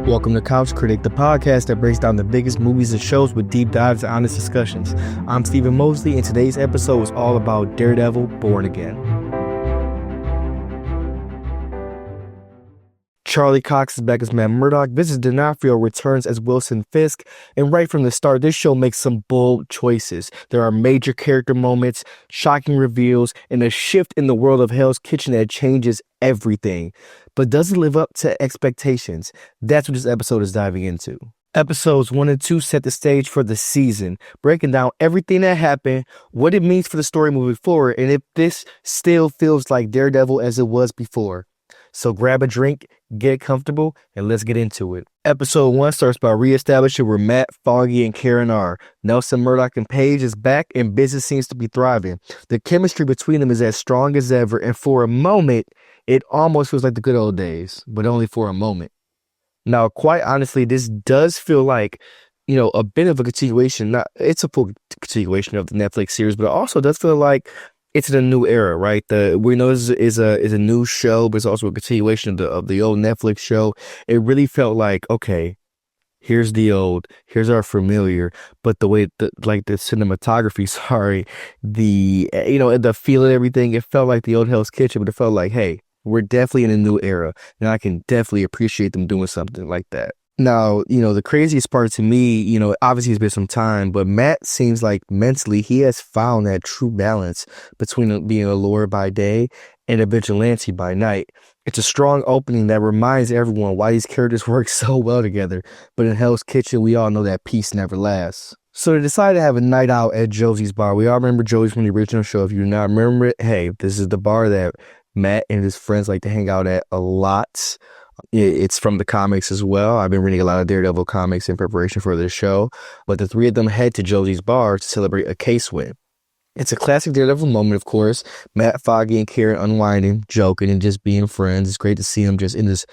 Welcome to Couch Critic, the podcast that breaks down the biggest movies and shows with deep dives and honest discussions. I'm Stephen Mosley, and today's episode is all about Daredevil, Born Again. Charlie Cox is back as Matt Murdock. Vincent D'Onofrio returns as Wilson Fisk. And right from the start, this show makes some bold choices. There are major character moments, shocking reveals, and a shift in the world of Hell's Kitchen that changes everything. But does it live up to expectations? That's what this episode is diving into. Episodes 1 and 2 set the stage for the season, breaking down everything that happened, what it means for the story moving forward, and if this still feels like Daredevil as it was before. So grab a drink, get comfortable, and let's get into it. Episode 1 starts by reestablishing where Matt, Foggy, and Karen are. Nelson, Murdock, and Paige is back, and business seems to be thriving. The chemistry between them is as strong as ever, and for a moment, it almost feels like the good old days, but only for a moment. Now, quite honestly, this does feel like, a bit of a continuation. It's a full continuation of the Netflix series, but it also does feel like it's in a new era, right? We know this is a new show, but it's also a continuation of the old Netflix show. It really felt like, okay, here's our familiar, but the way the cinematography, the feel of everything, it felt like the old Hell's Kitchen, but it felt like, hey, we're definitely in a new era, and I can definitely appreciate them doing something like that. Now, the craziest part to me, obviously it's been some time, but Matt seems like mentally he has found that true balance between being a lawyer by day and a vigilante by night. It's a strong opening that reminds everyone why these characters work so well together. But in Hell's Kitchen, we all know that peace never lasts. So they decided to have a night out at Josie's bar. We all remember Josie's from the original show. If you do not remember it, hey, this is the bar that Matt and his friends like to hang out at a lot. It's from the comics as well. I've been reading a lot of Daredevil comics in preparation for this show. But the three of them head to Josie's bar to celebrate a case win. It's a classic Daredevil moment, of course. Matt, Foggy, and Karen unwinding, joking, and just being friends. It's great to see them just in this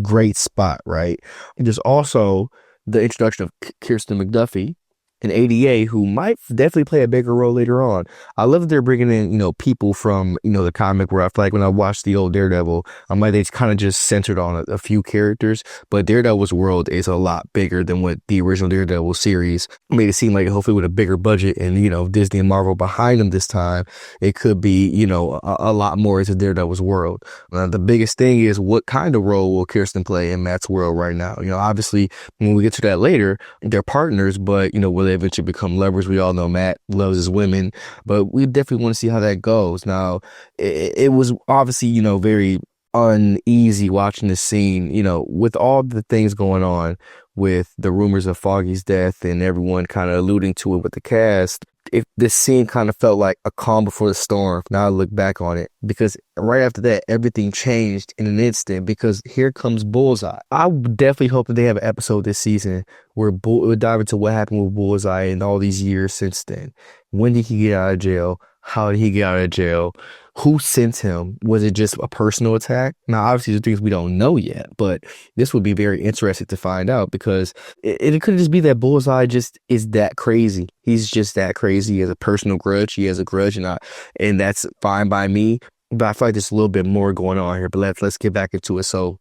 great spot, right? And there's also the introduction of Kirsten McDuffie, an ADA who might definitely play a bigger role later on. I love that they're bringing in, people from, the comic where I feel like when I watched the old Daredevil, they kind of just centered on a few characters, but Daredevil's world is a lot bigger than what the original Daredevil series made it seem like. Hopefully with a bigger budget and, Disney and Marvel behind them this time, it could be, a lot more into Daredevil's world. The biggest thing is what kind of role will Kirsten play in Matt's world right now? Obviously when we get to that later, they're partners, but, will they eventually become lovers? We all know Matt loves his women, but we definitely want to see how that goes. Now, it was obviously, very uneasy watching this scene, with all the things going on with the rumors of Foggy's death and everyone kind of alluding to it with the cast. If this scene kind of felt like a calm before the storm, now I look back on it, because right after that, everything changed in an instant, because here comes Bullseye. I definitely hope that they have an episode this season where we'll dive into what happened with Bullseye in all these years since then. When did he get out of jail? How did he get out of jail? Who sent him? Was it just a personal attack? Now, obviously, there's things we don't know yet, but this would be very interesting to find out, because it could just be that Bullseye just is that crazy. He's just that crazy. He has a personal grudge. He has a grudge, and that's fine by me. But I feel like there's a little bit more going on here. But let's get back into it. So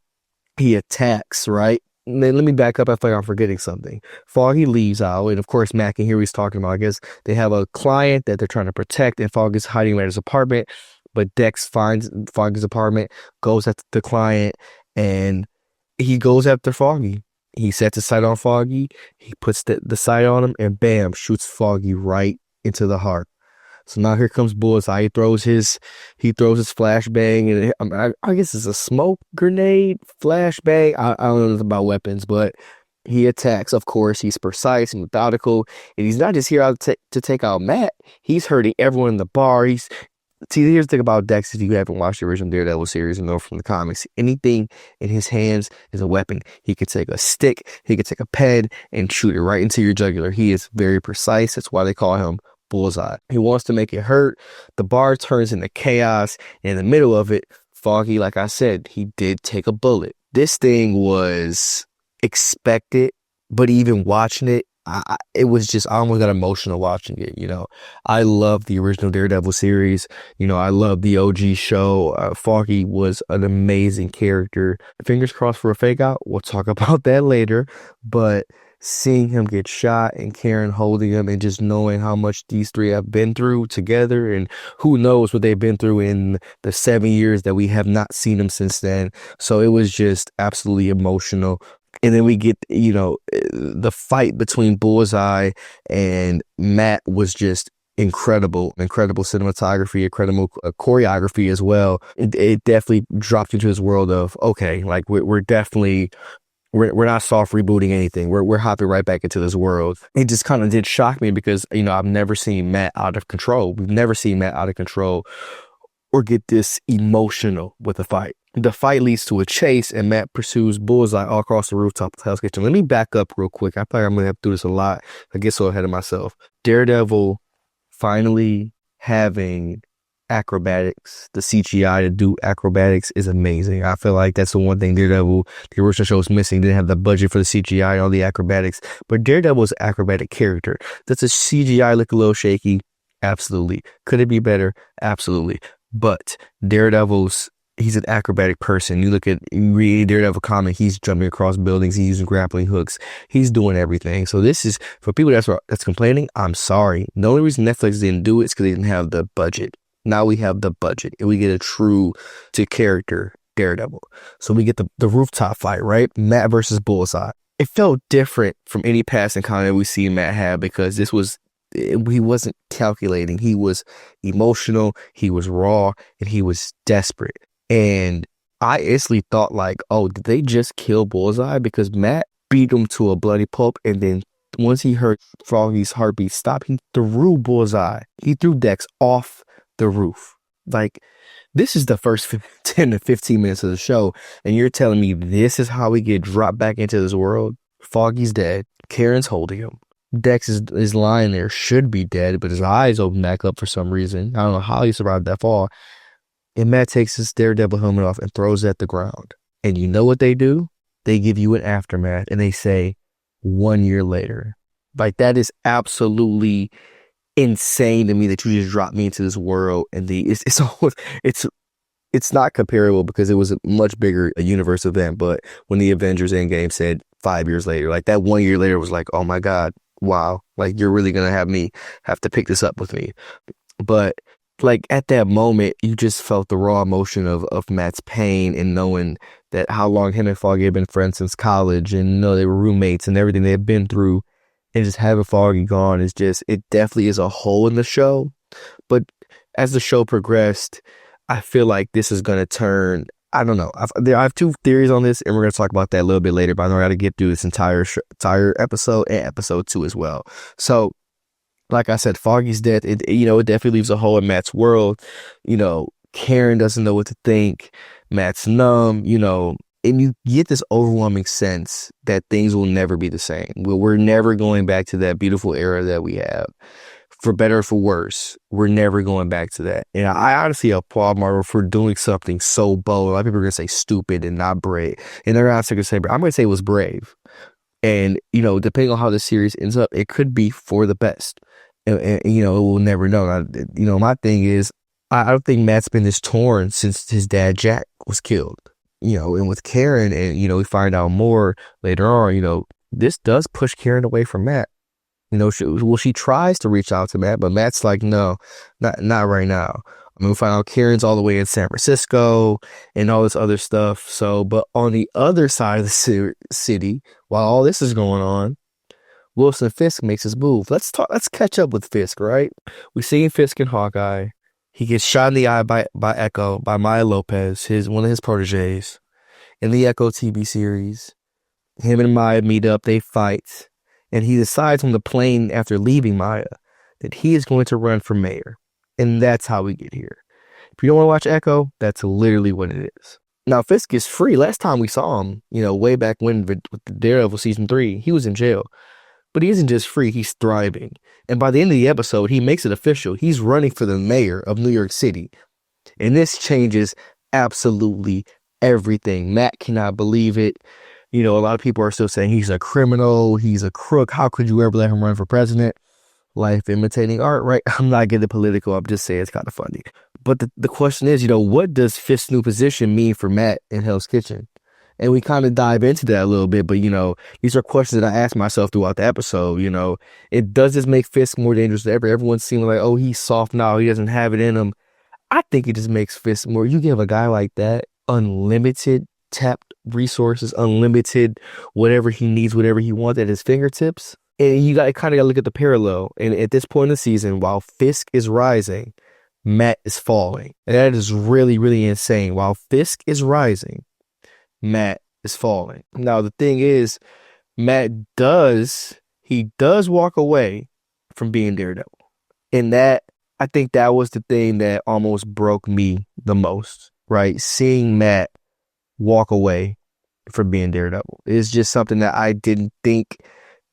he attacks, right? Then let me back up. I feel like I'm forgetting something. Foggy leaves out, and of course, Matt can hear what he's talking about. I guess they have a client that they're trying to protect, and Foggy's hiding at his apartment. But Dex finds Foggy's apartment, goes after the client, and he goes after Foggy. He sets his sight on Foggy. He puts the sight on him, and bam, shoots Foggy right into the heart. So now here comes Bullseye. He throws his flashbang, and I guess it's a smoke grenade flashbang. I don't know nothing about weapons, but he attacks. Of course, he's precise and methodical, and he's not just here to take out Matt. He's hurting everyone in the bar. Here's the thing about Dex. If you haven't watched the original Daredevil series and know from the comics, anything in his hands is a weapon. He could take a stick, he could take a pen and shoot it right into your jugular. He is very precise. That's why they call him Bullseye. He wants to make it hurt. The bar turns into chaos. In the middle of it, Foggy, like I said, he did take a bullet. This thing was expected, but even watching it, it was just, I almost got emotional watching it. I love the original Daredevil series. I love the OG show. Foggy was an amazing character. Fingers crossed for a fake out. We'll talk about that later. But seeing him get shot and Karen holding him and just knowing how much these three have been through together, and who knows what they've been through in the 7 years that we have not seen them since then. So it was just absolutely emotional. And then we get, the fight between Bullseye and Matt was just incredible cinematography, incredible choreography as well. It definitely dropped into his world of, okay, like we're definitely, we're not soft rebooting anything. We're hopping right back into this world. It just kind of did shock me because, I've never seen Matt out of control. We've never seen Matt out of control or get this emotional with a fight. The fight leads to a chase, and Matt pursues Bullseye all across the rooftop of Hell's Kitchen. Let me back up real quick. I feel like I'm going to have to do this a lot. I get so ahead of myself. Daredevil finally having acrobatics, the CGI to do acrobatics is amazing. I feel like that's the one thing Daredevil, the original show, is missing. Didn't have the budget for the CGI and all the acrobatics. But Daredevil's an acrobatic character. Does the CGI look a little shaky? Absolutely. Could it be better? Absolutely. But he's an acrobatic person. You read Daredevil comic, he's jumping across buildings, he's using grappling hooks, he's doing everything. So this is, for people that's complaining, I'm sorry. The only reason Netflix didn't do it is because they didn't have the budget. Now we have the budget, and we get a true to character Daredevil. So we get the rooftop fight, right? Matt versus Bullseye. It felt different from any past encounter we see Matt have, because he wasn't calculating. He was emotional, he was raw, and he was desperate. And I instantly thought, like, oh, did they just kill Bullseye? Because Matt beat him to a bloody pulp, and then once he heard Froggy's heartbeat stop, he threw Bullseye. He threw Dex off the roof. Like, this is the first 10 to 15 minutes of the show, and you're telling me this is how we get dropped back into this world? Foggy's dead. Karen's holding him. Dex is lying there, should be dead, but his eyes open back up for some reason. I don't know how he survived that fall. And Matt takes his Daredevil helmet off and throws it at the ground. And you know what they do? They give you an aftermath, and they say 1 year later. Like, that is absolutely insane to me that you just dropped me into this world. And it's not comparable because it was a much bigger universe event. But when the Avengers Endgame said 5 years later, like, that 1 year later was like, oh my God, wow. Like, you're really going to have to pick this up with me. But like, at that moment, you just felt the raw emotion of Matt's pain, and knowing that how long him and Foggy had been friends since college, and they were roommates and everything they had been through, and just having Foggy gone is just, it definitely is a hole in the show. But as the show progressed, I feel like this is going to turn, I don't know. I have two theories on this, and we're going to talk about that a little bit later, but I know I got to get through this entire episode and episode 2 as well. So, like I said, Foggy's death, it definitely leaves a hole in Matt's world. Karen doesn't know what to think. Matt's numb, and you get this overwhelming sense that things will never be the same. We're never going back to that beautiful era that we have. For better or for worse, we're never going back to that. And I honestly applaud Marvel for doing something so bold. A lot of people are going to say stupid and not brave. And they're not going to say brave. I'm going to say it was brave. And, depending on how the series ends up, it could be for the best. And we'll never know. My thing is, I don't think Matt's been this torn since his dad, Jack, was killed. And with Karen, and, we find out more later on, this does push Karen away from Matt. She tries to reach out to Matt, but Matt's like, no, not right now. We find out Karen's all the way in San Francisco and all this other stuff. So, but on the other side of the city, while all this is going on, Wilson Fisk makes his move. Let's catch up with Fisk, right? We see Fisk in Hawkeye. He gets shot in the eye by Echo, by Maya Lopez, one of his proteges. In the Echo TV series, him and Maya meet up, they fight, and he decides on the plane after leaving Maya that he is going to run for mayor. And that's how we get here. If you don't want to watch Echo, that's literally what it is. Now, Fisk is free. Last time we saw him, way back when with Daredevil season 3, he was in jail. But he isn't just free, he's thriving. And by the end of the episode, he makes it official. He's running for the mayor of New York City. And this changes absolutely everything. Matt cannot believe it. You know, a lot of people are still saying he's a criminal, he's a crook. How could you ever let him run for president? Life imitating art, right? I'm not getting political. I'm just saying it's kind of funny. But the question is, you know, what does Fisk's new position mean for Matt in Hell's Kitchen? And we kind of dive into that a little bit, but you know, these are questions that I ask myself throughout the episode. You know, it does this make Fisk more dangerous than ever? Everyone's seeming like, oh, he's soft now, he doesn't have it in him. I think it just makes Fisk more. You give a guy like that unlimited tapped resources, unlimited whatever he needs, whatever he wants at his fingertips. And you got kind of got to look at the parallel. And at this point in the season, while Fisk is rising, Matt is falling. And that is really, really insane. While Fisk is rising, Matt is falling. Now, the thing is, Matt does walk away from being Daredevil. And that, I think that was the thing that almost broke me the most, right? Seeing Matt walk away from being Daredevil is just something that I didn't think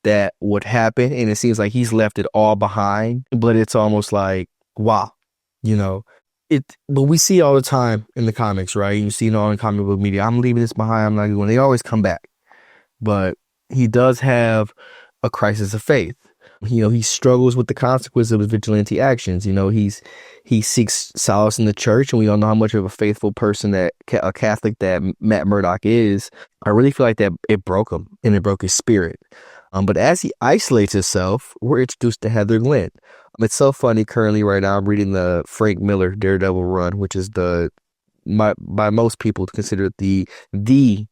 that would happen. And it seems like he's left it all behind, but it's almost like, wow, you know, but we see all the time in the comics, right? You see it all in comic book media. I'm leaving this behind. I'm not going. They always come back, but he does have a crisis of faith. You know, he struggles with the consequences of his vigilante actions. You know, he seeks solace in the church, and we all know how much of a faithful person that a Catholic that Matt Murdock is. I really feel like that it broke him and it broke his spirit. But as he isolates himself, we're introduced to Heather Glenn. It's so funny currently right now. I'm reading the Frank Miller Daredevil run, which is by most people considered the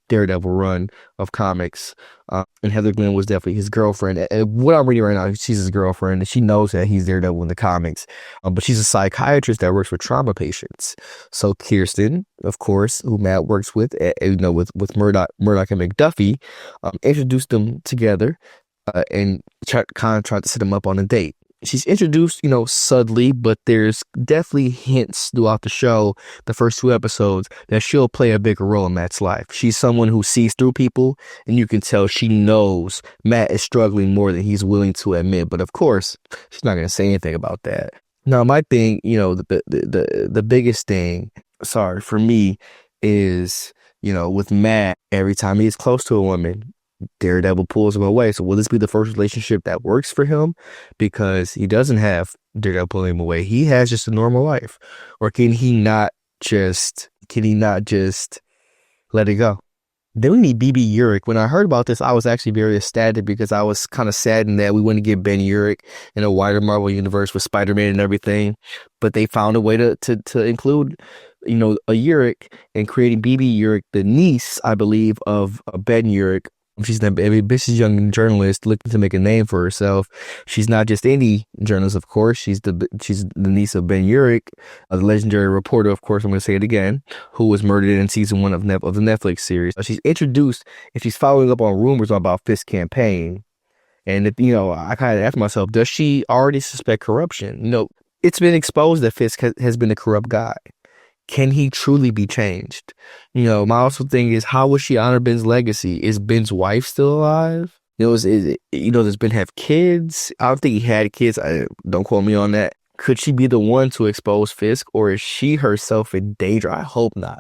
Daredevil run of comics. And Heather Glenn was definitely his girlfriend. And what I'm reading right now, she's his girlfriend, and she knows that he's Daredevil in the comics. But she's a psychiatrist that works with trauma patients. So Kirsten, of course, who Matt works with, with Murdock and McDuffie, introduced them together and kind of tried to set them up on a date. She's introduced, you know, subtly, but there's definitely hints throughout the show, the first 2 episodes, that she'll play a bigger role in Matt's life. She's someone who sees through people, and you can tell she knows Matt is struggling more than he's willing to admit. But of course, she's not going to say anything about that. Now, my thing, you know, the biggest thing, for me is, you know, with Matt, every time he's close to a woman, Daredevil pulls him away. So will this be the first relationship that works for him? Because he doesn't have Daredevil pulling him away. He has just a normal life. Or can he not just let it go? Then we meet BB Urich. When I heard about this, I was actually very ecstatic because I was kind of saddened that we wouldn't get Ben Urich in a wider Marvel universe with Spider-Man and everything. But they found a way to include, you know, a Urich, and creating BB Urich, the niece, I believe, of Ben Urich. She's an ambitious young journalist looking to make a name for herself. She's not just any journalist, of course. She's the niece of Ben Urich, the legendary reporter, of course, I'm going to say it again, who was murdered in season 1 of the Netflix series. She's introduced, and she's following up on rumors about Fisk's campaign. And, you know, I kind of asked myself, does she already suspect corruption? You know, it's been exposed that Fisk has been a corrupt guy. Can he truly be changed? You know, my also thing is, how will she honor Ben's legacy? Is Ben's wife still alive? You know, does Ben have kids? I don't think he had kids. Don't quote me on that. Could she be the one to expose Fisk, or is she herself in danger? I hope not.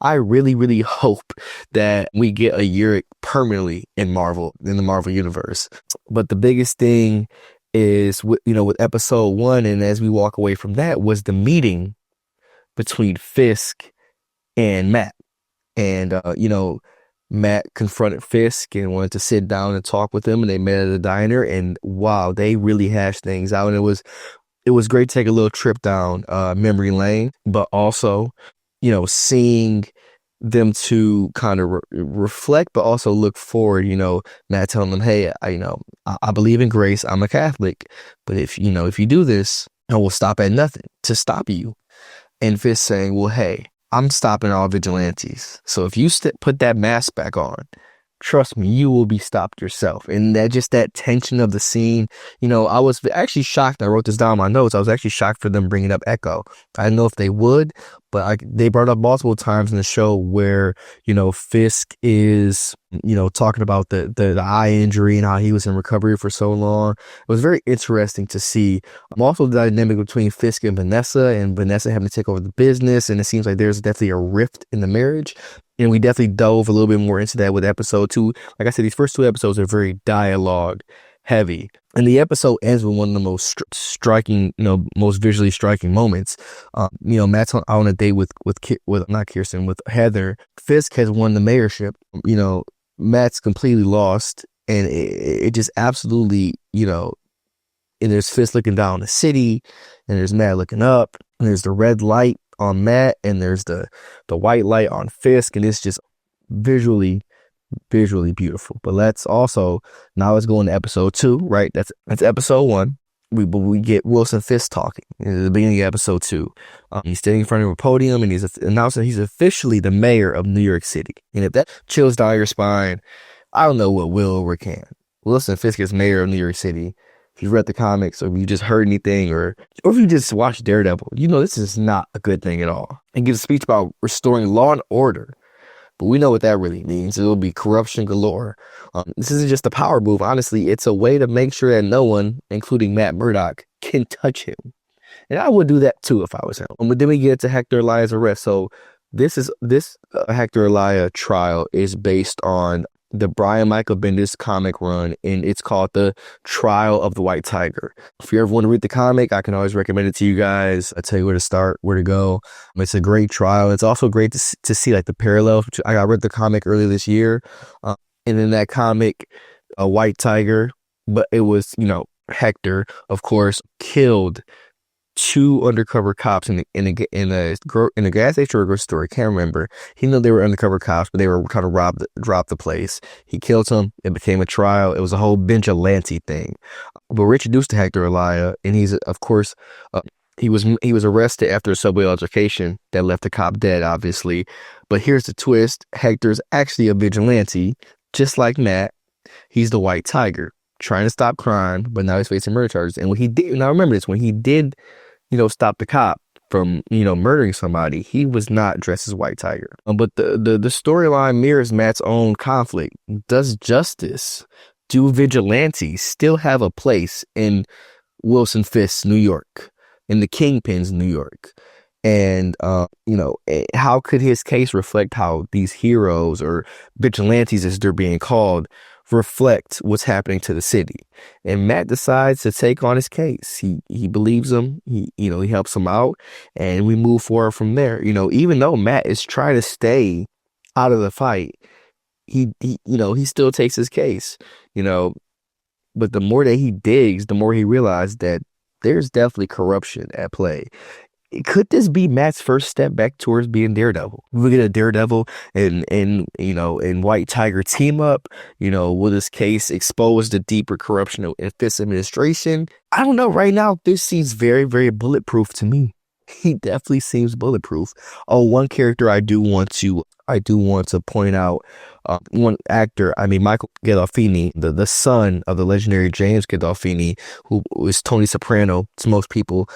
I really, really hope that we get a Urich permanently in the Marvel universe. But the biggest thing is, with episode 1, and as we walk away from that, was the meeting between Fisk and Matt. And, Matt confronted Fisk and wanted to sit down and talk with him, and they met at a diner, and wow, they really hashed things out. And it was great to take a little trip down memory lane, but also, you know, seeing them to kind of reflect, but also look forward. You know, Matt telling them, hey, I believe in grace. I'm a Catholic, but if you do this, I will stop at nothing to stop you. And Fisk saying, well, hey, I'm stopping all vigilantes. So if you put that mask back on, trust me, you will be stopped yourself. And that tension of the scene, you know, I was actually shocked. I wrote this down in my notes. I was actually shocked for them bringing up Echo. I didn't know if they would, but they brought up multiple times in the show where, you know, Fisk is, you know, talking about the eye injury and how he was in recovery for so long. It was very interesting to see. Also the dynamic between Fisk and Vanessa having to take over the business. And it seems like there's definitely a rift in the marriage. And we definitely dove a little bit more into that with episode 2. Like I said, these first 2 episodes are very dialogue heavy. And the episode ends with one of the most striking, most visually striking moments. Matt's on a date with not Kirsten, with Heather. Fisk has won the mayorship. Matt's completely lost. And it just absolutely, and there's Fisk looking down the city, and there's Matt looking up, and there's the red light on Matt, and there's the white light on Fisk, and it's just visually beautiful. But let's go into episode 2, right? That's episode 1. We get Wilson Fisk talking in the beginning of episode 2. He's standing in front of a podium, and he's announcing he's officially the mayor of New York City. And if that chills down your spine, I don't know what will or can. Wilson Fisk is mayor of New York City. If you've read the comics, or if you just heard anything, or if you just watched Daredevil, this is not a good thing at all. And gives a speech about restoring law and order. But we know what that really means. It'll be corruption galore. This isn't just a power move. Honestly, it's a way to make sure that no one, including Matt Murdock, can touch him. And I would do that too if I was him. But then we get to Hector Elias' arrest. So this Hector Elias trial is based on the Brian Michael Bendis comic run, and it's called The Trial of the White Tiger. If you ever want to read the comic, I can always recommend it to you guys. I'll tell you where to start, where to go. It's a great trial. It's also great to see like the parallels. I read the comic earlier this year, and in that comic, a white tiger, but it was, Hector, of course, killed 2 undercover cops in a gas station or a grocery store. I can't remember. He knew they were undercover cops, but they were trying to rob the place. He killed them. It became a trial. It was a whole vigilante thing. But we're introduced to Hector Elias, and he's, of course, he was arrested after a subway altercation that left the cop dead, obviously. But here's the twist: Hector's actually a vigilante, just like Matt. He's the White Tiger, trying to stop crime, but now he's facing murder charges. And when he did, now remember this, when he did, stop the cop from, murdering somebody, he was not dressed as White Tiger. But the storyline mirrors Matt's own conflict. Does justice, do vigilantes still have a place in Wilson Fisk's New York, in the Kingpin's New York? And, how could his case reflect how these heroes, or vigilantes as they're being called, reflect what's happening to the city? And Matt decides to take on his case. He believes him. He helps him out, and we move forward from there. Even though Matt is trying to stay out of the fight, he still takes his case. But the more that he digs, the more he realizes that there's definitely corruption at play. Could this be Matt's first step back towards being Daredevil? We get a Daredevil and White Tiger team up. Will this case expose the deeper corruption in Fisk's administration? I don't know. Right now, this seems very, very bulletproof to me. He definitely seems bulletproof. Oh, one character I do want to point out, one actor, Michael Gandolfini, the son of the legendary James Gandolfini, who is Tony Soprano to most people.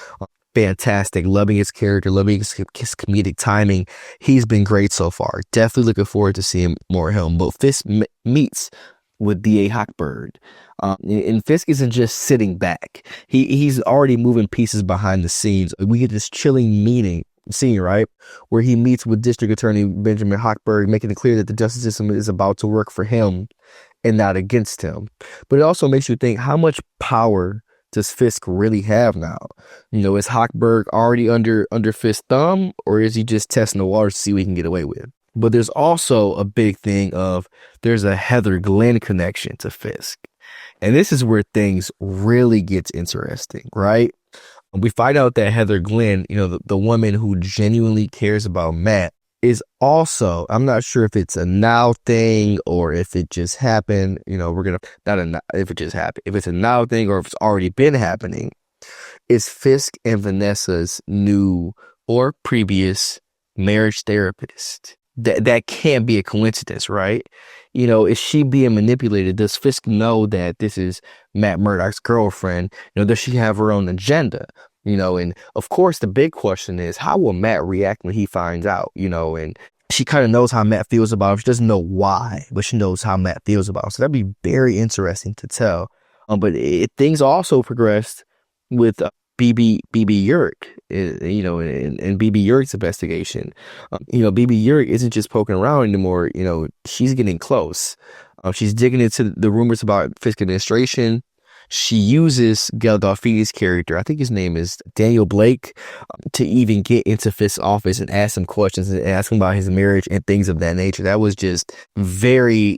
Fantastic. Loving his character, loving his comedic timing. He's been great so far. Definitely looking forward to seeing more of him. But Fisk meets with D.A. Hochberg. And Fisk isn't just sitting back. He's already moving pieces behind the scenes. We get this chilling scene, right, where he meets with District Attorney Benjamin Hochberg, making it clear that the justice system is about to work for him and not against him. But it also makes you think, how much power does Fisk really have now? Is Hochberg already under Fisk's thumb, or is he just testing the waters to see what he can get away with? But there's also a big thing of there's a Heather Glenn connection to Fisk. And this is where things really gets interesting, right? We find out that Heather Glenn, the woman who genuinely cares about Matt, is also, I'm not sure if it's a now thing or if it just happened, if it just happened, if it's a now thing or if it's already been happening, is Fisk and Vanessa's new or previous marriage therapist. That can't be a coincidence, right? Is she being manipulated? Does Fisk know that this is Matt Murdock's girlfriend? Does she have her own agenda? And of course, the big question is, how will Matt react when he finds out? And she kind of knows how Matt feels about him. She doesn't know why, but she knows how Matt feels about him. So that'd be very interesting to tell. But things also progressed with BB Urick, in BB Urick's investigation. BB Urick isn't just poking around anymore. She's getting close. She's digging into the rumors about Fisk administration. She uses Gandolfini's character, I think his name is Daniel Blake, to even get into Fisk's office and ask him questions and ask him about his marriage and things of that nature. That was just very,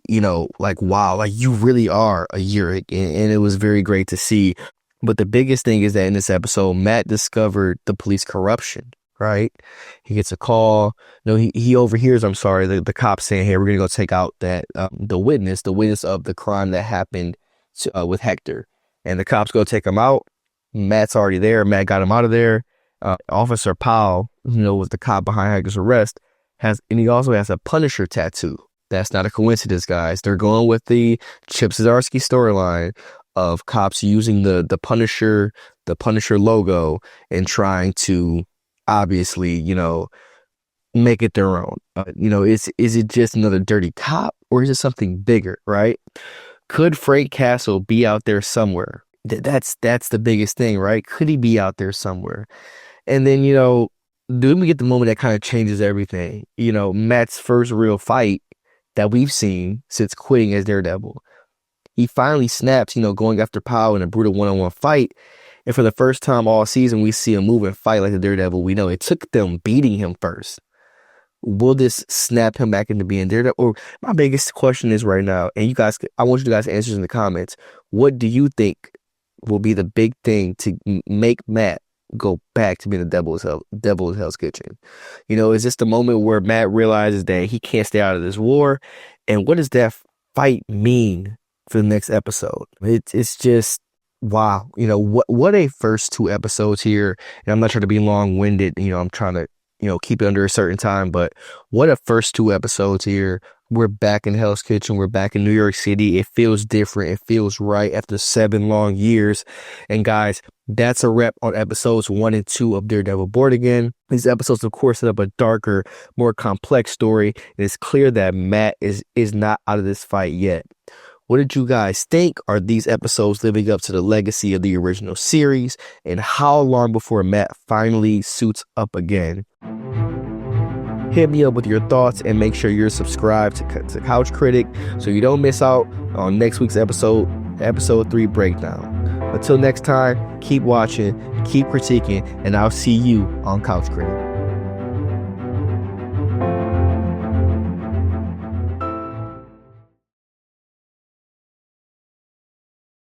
like, wow, like you really are a Urick. And it was very great to see. But the biggest thing is that in this episode, Matt discovered the police corruption, right? He gets a call. No, he overhears, the cop saying, hey, we're going to go take out the witness of the crime that happened with Hector. And the cops go take him out. Matt's already there. Matt got him out of there. Officer Powell, was the cop behind Hector's arrest, he also has a Punisher tattoo. That's not a coincidence, guys. They're going with the Chip Zdarsky storyline of cops using the Punisher logo and trying to obviously, make it their own. Is it just another dirty cop, or is it something bigger, right? Could Frank Castle be out there somewhere? That's the biggest thing, right? Could he be out there somewhere? And then, then we get the moment that kind of changes everything. Matt's first real fight that we've seen since quitting as Daredevil. He finally snaps, going after Powell in a brutal one-on-one fight. And for the first time all season, we see a move and fight like the Daredevil we know. It took them beating him first. Will this snap him back into being Daredevil? Or my biggest question is right now, and I want you guys to answer in the comments. What do you think will be the big thing to make Matt go back to being the devil of Hell's Kitchen? Is this the moment where Matt realizes that he can't stay out of this war? And what does that fight mean for the next episode? It's just, wow. What a first 2 episodes here. And I'm not trying to be long-winded. I'm trying to keep it under a certain time, but what a first 2 episodes here. We're back in Hell's Kitchen. We're back in New York City. It feels different. It feels right after 7 long years. And guys, that's a wrap on episodes 1 and 2 of Daredevil Born Again. These episodes, of course, set up a darker, more complex story. And it's clear that Matt is not out of this fight yet. What did you guys think? Are these episodes living up to the legacy of the original series? And how long before Matt finally suits up again? Hit me up with your thoughts and make sure you're subscribed to Couch Critic so you don't miss out on next week's episode 3 breakdown. Until next time, keep watching, keep critiquing, and I'll see you on Couch Critic.